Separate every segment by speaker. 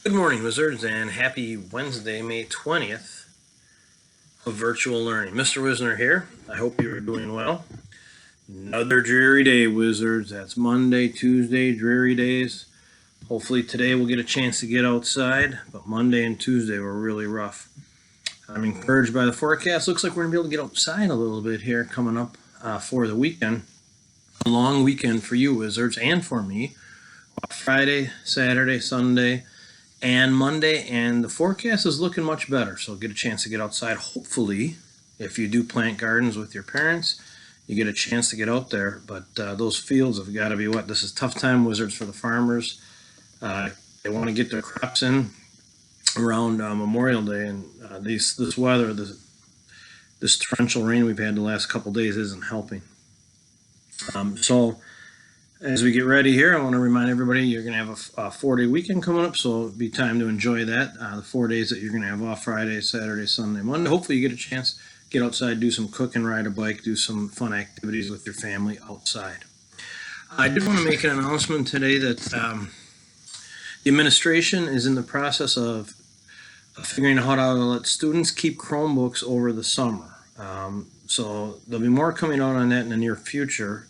Speaker 1: Good morning, Wizards, and happy Wednesday, May 20th of virtual learning. Mr. Wisner here. I hope you're doing well. Another dreary day, Wizards. That's Monday, Tuesday, dreary days. Hopefully today we'll get a chance to get outside, but Monday and Tuesday were really rough. I'm encouraged by the forecast. Looks like we're going to be able to get outside a little bit here coming up for the weekend. A long weekend for you, Wizards, and for me. Friday, Saturday, Sunday, and Monday, and the forecast is looking much better, so get a chance to get outside. Hopefully, if you do plant gardens with your parents, you get a chance to get out there, but those fields have got to be wet. This is tough time, Wizards, for the farmers. They want to get their crops in around Memorial Day, and this weather, this torrential rain we've had the last couple days isn't helping. So as we get ready here, I want to remind everybody you're going to have a 4-day weekend coming up, so it'll be time to enjoy that. The 4 days that you're going to have off: Friday, Saturday, Sunday, Monday. Hopefully you get a chance, get outside, do some cooking, ride a bike, do some fun activities with your family outside. I did want to make an announcement today that the administration is in the process of figuring out how to let students keep Chromebooks over the summer. So there'll be more coming out on that in the near future.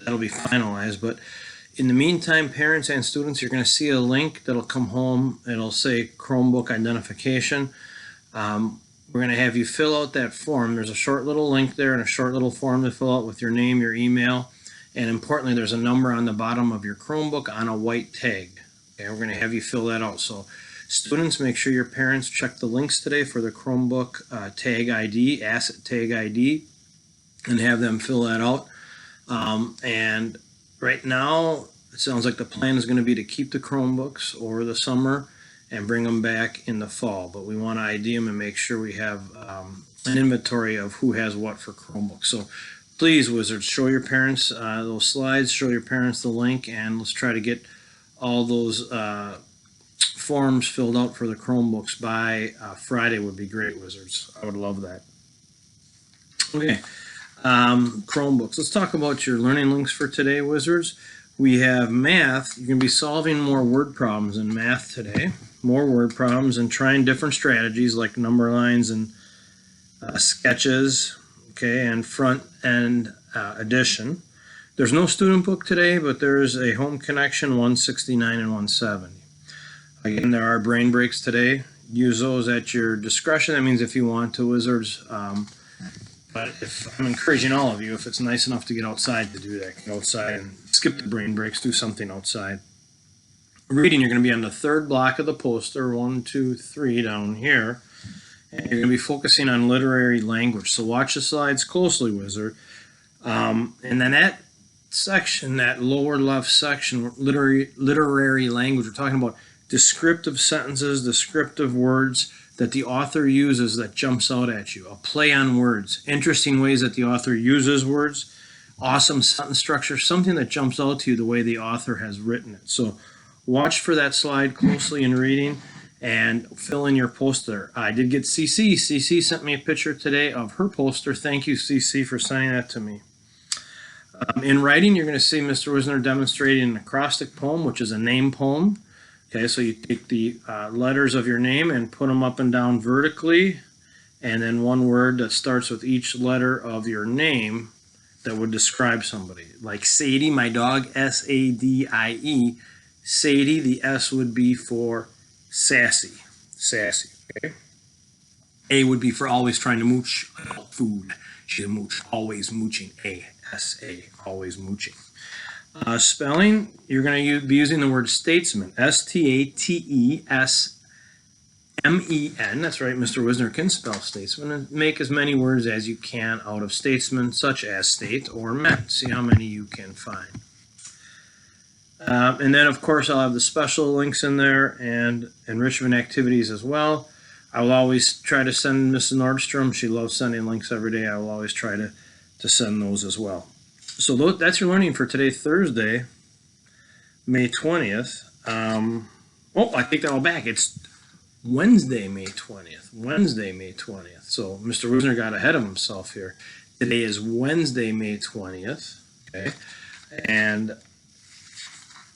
Speaker 1: That'll be finalized, but in the meantime, parents and students, you're going to see a link that'll come home. It'll say Chromebook identification. We're going to have you fill out that form. There's a short little link there and a short little form to fill out with your name, your email, and importantly, there's a number on the bottom of your Chromebook on a white tag. Okay, we're going to have you fill that out. So students, make sure your parents check the links today for the Chromebook tag ID, asset tag ID, and have them fill that out. And right now, it sounds like the plan is going to be to keep the Chromebooks over the summer and bring them back in the fall. But we want to ID them and make sure we have an inventory of who has what for Chromebooks. So please, Wizards, show your parents those slides, show your parents the link, and let's try to get all those forms filled out for the Chromebooks by Friday would be great, Wizards. I would love that. Okay. Chromebooks. Let's talk about your learning links for today, Wizards. We have math. You're going to be solving more word problems in math today. More word problems and trying different strategies like number lines and sketches, okay, and front end addition. There's no student book today, but there's a home connection 169 and 170. Again, there are brain breaks today. Use those at your discretion. That means if you want to, Wizards. But if I'm encouraging all of you, if it's nice enough to get outside, to do that. Go outside and skip the brain breaks, do something outside. Reading, you're going to be on the third block of the poster, 1, 2, 3 down here. And you're going to be focusing on literary language. So watch the slides closely, Wizard. And then that section, that lower left section, literary language, we're talking about descriptive sentences, descriptive words that the author uses that jumps out at you. A play on words, interesting ways that the author uses words, awesome sentence structure, something that jumps out to you the way the author has written it. So watch for that slide closely in reading and fill in your poster. I did get CC. CC sent me a picture today of her poster. Thank you, CC, for sending that to me. In writing, you're going to see Mr. Wisner demonstrating an acrostic poem, which is a name poem. Okay, so you take the letters of your name and put them up and down vertically, and then one word that starts with each letter of your name that would describe somebody. Like Sadie, my dog, S-A-D-I-E. Sadie, the S would be for sassy. Sassy, okay? A would be for always trying to mooch food. She's a mooch, always mooching. A, S-A, always mooching. Spelling, you're going to be using the word statesman, S-T-A-T-E-S-M-E-N. That's right, Mr. Wisner can spell statesman, and make as many words as you can out of statesman, such as state or men. See how many you can find. And then, of course, I'll have the special links in there and enrichment activities as well. I will always try to send Mrs. Nordstrom. She loves sending links every day. I will always try to send those as well. So that's your learning for today, Thursday, May 20th. I take that all back. It's Wednesday, May 20th. Wednesday, May 20th. So Mr. Wisner got ahead of himself here. Today is Wednesday, May 20th. Okay. And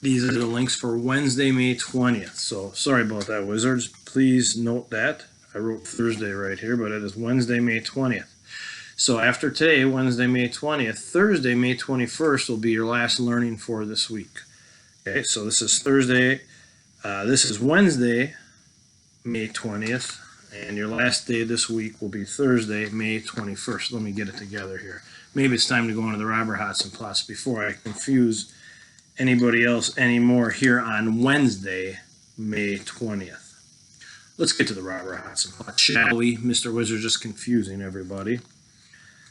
Speaker 1: These are the links for Wednesday, May 20th. So sorry about that, Wizards. Please note that. I wrote Thursday right here, but it is Wednesday, May 20th. So after today, Wednesday, May 20th, Thursday, May 21st will be your last learning for this week. Okay, so this is Thursday. This is Wednesday, May 20th, and your last day this week will be Thursday, May 21st. Let me get it together here. Maybe it's time to go into the Robert Hodson plots before I confuse anybody else anymore here on Wednesday, May 20th. Let's get to the Robert Hodson plot, shall we? Mr. Wizard just confusing everybody.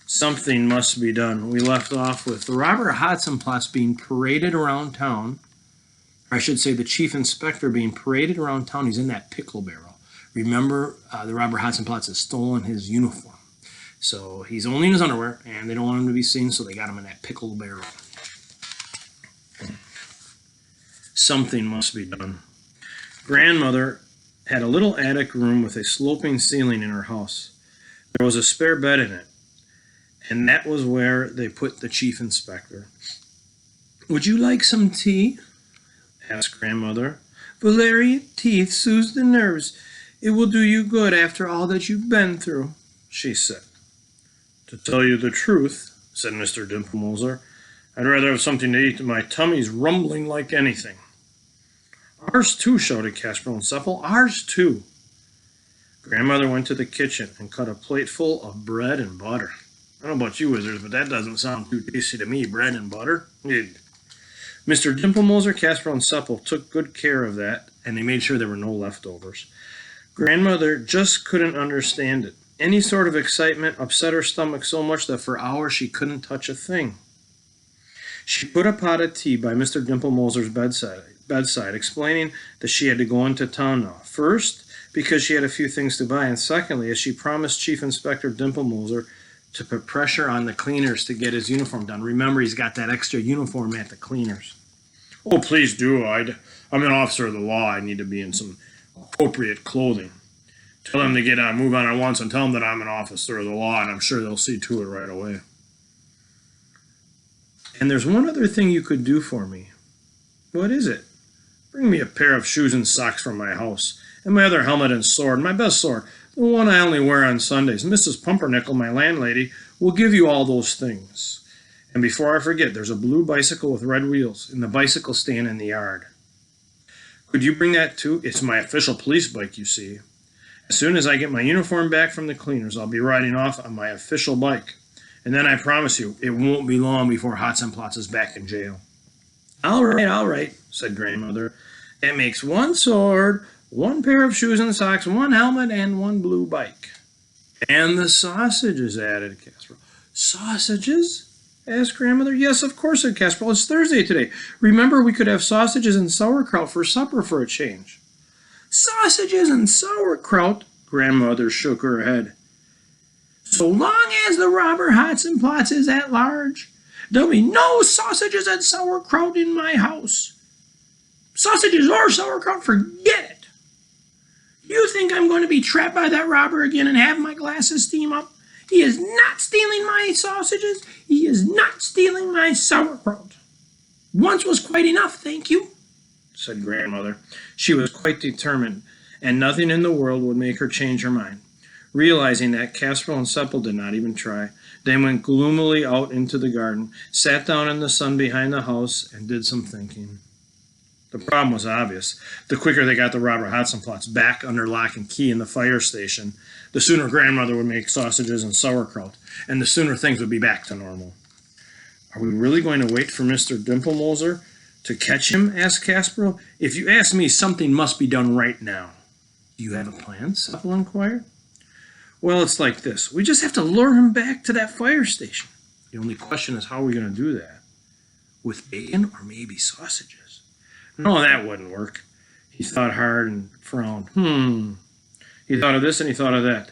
Speaker 1: Something must be done. We left off with the Robert Hodson plots being paraded around town. Or I should say the chief inspector being paraded around town. He's in that pickle barrel. Remember, the Robert Hodson plots has stolen his uniform. So he's only in his underwear, and they don't want him to be seen, so they got him in that pickle barrel. Something must be done. Grandmother had a little attic room with a sloping ceiling in her house. There was a spare bed in it, and that was where they put the chief inspector. "Would you like some tea?" asked Grandmother. "Valerian tea soothes the nerves. It will do you good after all that you've been through," she said. "To tell you the truth," said Mr. Dimplemoser, "I'd rather have something to eat. My tummy's rumbling like anything." "Ours too," shouted Casper and Sepple. "Ours too." Grandmother went to the kitchen and cut a plateful of bread and butter. I don't know about you, Wizards, but that doesn't sound too tasty to me, bread and butter. Mr. Dimplemoser, Casper, and Sepple took good care of that, and they made sure there were no leftovers. Grandmother just couldn't understand it. Any sort of excitement upset her stomach so much that for hours she couldn't touch a thing. She put a pot of tea by Mr. Dimplemoser's bedside, explaining that she had to go into town now. First, because she had a few things to buy, and secondly, as she promised Chief Inspector Dimplemoser to put pressure on the cleaners to get his uniform done. Remember, he's got that extra uniform at the cleaners. "Oh, please do. I'm an officer of the law. I need to be in some appropriate clothing. Tell them to move on at once and tell them that I'm an officer of the law, and I'm sure they'll see to it right away. And there's one other thing you could do for me." "What is it?" "Bring me a pair of shoes and socks from my house, and my other helmet and sword, my best sword, the one I only wear on Sundays. Mrs. Pumpernickel, my landlady, will give you all those things. And before I forget, there's a blue bicycle with red wheels in the bicycle stand in the yard. Could you bring that too? It's my official police bike, you see. As soon as I get my uniform back from the cleaners, I'll be riding off on my official bike. And then I promise you, it won't be long before Hodson Plots is back in jail." All right, said Grandmother. "It makes one sword, one pair of shoes and socks, one helmet, and one blue bike." "And the sausages," added Casper. "Sausages?" asked Grandmother. "Yes, of course," said Casper. "It's Thursday today. Remember, we could have sausages and sauerkraut for supper for a change." "Sausages and sauerkraut?" Grandmother shook her head. "So long as the Robert Hodson Plots is at large, there'll be no sausages and sauerkraut in my house. Sausages or sauerkraut, forget it. You think I'm going to be trapped by that robber again and have my glasses steam up? He is not stealing my sausages. He is not stealing my sauerkraut. Once was quite enough, thank you," said Grandmother. She was quite determined, and nothing in the world would make her change her mind. Realizing that, Casper and Sepple did not even try. They went gloomily out into the garden, sat down in the sun behind the house, and did some thinking. The problem was obvious. The quicker they got the Robert Hodson Plots back under lock and key in the fire station, the sooner Grandmother would make sausages and sauerkraut, and the sooner things would be back to normal. "Are we really going to wait for Mr. Dimplemoser to catch him?" asked Casper. "If you ask me, something must be done right now." "Do you have a plan?" Sepple inquired. "Well, it's like this. We just have to lure him back to that fire station. The only question is how are we going to do that? With bacon or maybe sausages?" "No, that wouldn't work." He thought hard and frowned. He thought of this and he thought of that.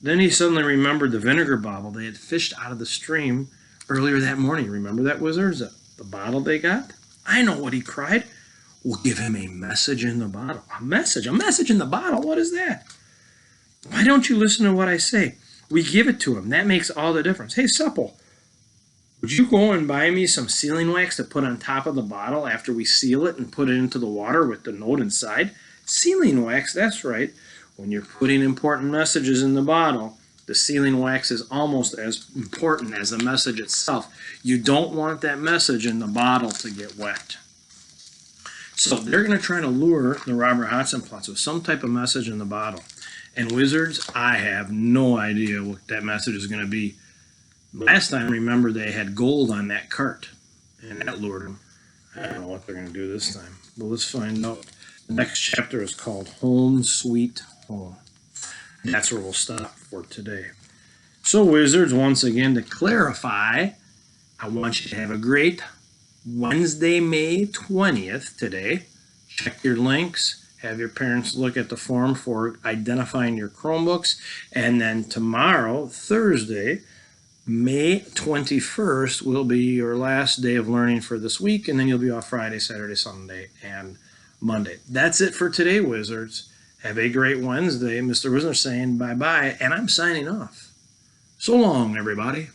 Speaker 1: Then he suddenly remembered the vinegar bottle they had fished out of the stream earlier that morning. Remember that, Wizards? The bottle they got? "I know what," he cried. "We'll give him a message in the bottle." "A message? A message in the bottle? What is that?" "Why don't you listen to what I say? We give it to him. That makes all the difference. Hey, Sepple, Would you go and buy me some sealing wax to put on top of the bottle after we seal it and put it into the water with the note inside? Sealing wax, that's right. When you're putting important messages in the bottle, the sealing wax is almost as important as the message itself. You don't want that message in the bottle to get wet. So they're going to try to lure the Robert Hodgson plots with some type of message in the bottle. And Wizards, I have no idea what that message is going to be. Last time, remember, they had gold on that cart, and that lured them. I don't know what they're going to do this time, but let's find out. The next chapter is called Home Sweet Home. That's where we'll stop for today. So, Wizards, once again, to clarify, I want you to have a great Wednesday, May 20th today. Check your links. Have your parents look at the form for identifying your Chromebooks. And then tomorrow, Thursday, May 21st, will be your last day of learning for this week. And then you'll be off Friday, Saturday, Sunday, and Monday. That's it for today, Wizards. Have a great Wednesday. Mr. Wisner saying bye-bye, and I'm signing off. So long, everybody.